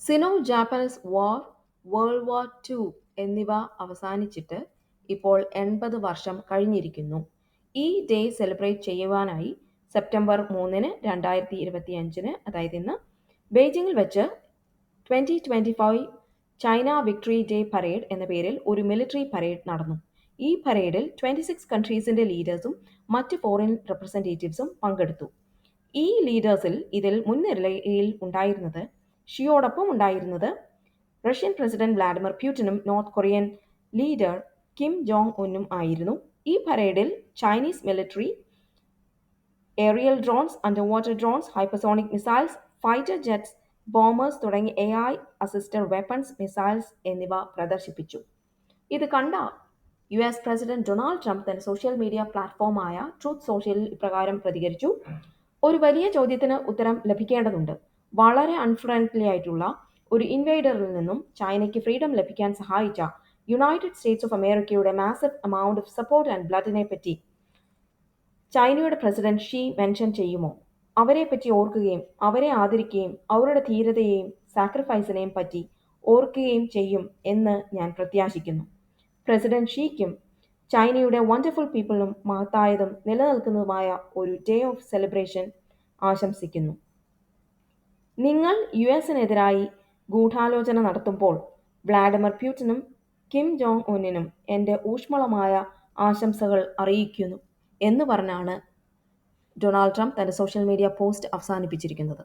സിനോ Japanese war, world war two എന്നിവ അവസാനിച്ചിട്ട് ഇപ്പോൾ 80 വർഷം കഴിഞ്ഞിരിക്കുന്നു. ഈ ഡേ സെലിബ്രേറ്റ് ചെയ്യുവാനായി സെപ്റ്റംബർ 3-ന് 2025, അതായത് ഇന്ന് ബെയ്ജിങ്ങിൽ വെച്ച് 2025 ചൈന വിക്ടറി ഡേ പരേഡ് എന്ന പേരിൽ ഒരു മിലിറ്ററി പരേഡ് നടന്നു. ഈ പരേഡിൽ 26 കൺട്രീസിന്റെ ലീഡേഴ്സും മറ്റ് ഫോറിൻ റെപ്രസെന്റേറ്റീവ്സും പങ്കെടുത്തു. ഈ ലീഡേഴ്സിൽ ഇതിൽ മുൻനിരയിൽ ഉണ്ടായിരുന്നത് ഷിയോടൊപ്പം ഉണ്ടായിരുന്നത് റഷ്യൻ പ്രസിഡന്റ് വ്ളാഡിമിർ പ്യൂട്ടിനും North Korean leader Kim Jong ഉന്നും ആയിരുന്നു. ഈ പരേഡിൽ Chinese military aerial drones, under water drones, hypersonic missiles, fighter jets, bombers തുടങ്ങിയ AI അസിസ്റ്റഡ് വെപ്പൺസ്, മിസൈൽസ് എന്നിവ പ്രദർശിപ്പിച്ചു. ഇത് കണ്ട US പ്രസിഡന്റ് ഡൊണാൾഡ് ട്രംപ് തന്റെ സോഷ്യൽ മീഡിയ പ്ലാറ്റ്ഫോമായ ട്രൂത്ത് സോഷ്യലിൽ ഇപ്രകാരം പ്രതികരിച്ചു: ഒരു വലിയ ചോദ്യത്തിന് ഉത്തരം ലഭിക്കേണ്ടതുണ്ട്. വളരെ അൺഫ്രണ്ട്ലി ആയിട്ടുള്ള ഒരു ഇൻവേഡറിൽ നിന്നും ചൈനയ്ക്ക് ഫ്രീഡം ലഭിക്കാൻ സഹായിച്ച യുണൈറ്റഡ് സ്റ്റേറ്റ്സ് ഓഫ് അമേരിക്കയുടെ massive amount of support and ബ്ലഡിനെ പറ്റി ചൈനയുടെ പ്രസിഡന്റ് ഷീ മെൻഷൻ ചെയ്യുമോ? അവരെപ്പറ്റി ഓർക്കുകയും അവരെ ആദരിക്കുകയും അവരുടെ ധീരതയെയും സാക്രിഫൈസിനെയും പറ്റി ഓർക്കുകയും ചെയ്യും എന്ന് ഞാൻ പ്രത്യാശിക്കുന്നു. പ്രസിഡന്റ് ഷീക്കും ചൈനയുടെ വണ്ടർഫുൾ പീപ്പിളിനും മഹത്തായതും നിലനിൽക്കുന്നതുമായ ഒരു ഡേ ഓഫ് സെലിബ്രേഷൻ ആശംസിക്കുന്നു. നിങ്ങൾ യുഎസിനെതിരായി ഗൂഢാലോചന നടത്തുമ്പോൾ വ്ളാഡിമിർ പ്യൂട്ടിനും കിം ജോങ് ഉന്നിനും എൻ്റെ ഊഷ്മളമായ ആശംസകൾ അറിയിക്കുന്നു എന്ന് പറഞ്ഞാണ് ഡൊണാൾഡ് ട്രംപ് തന്റെ സോഷ്യൽ മീഡിയ പോസ്റ്റ് അവസാനിപ്പിച്ചിരിക്കുന്നത്.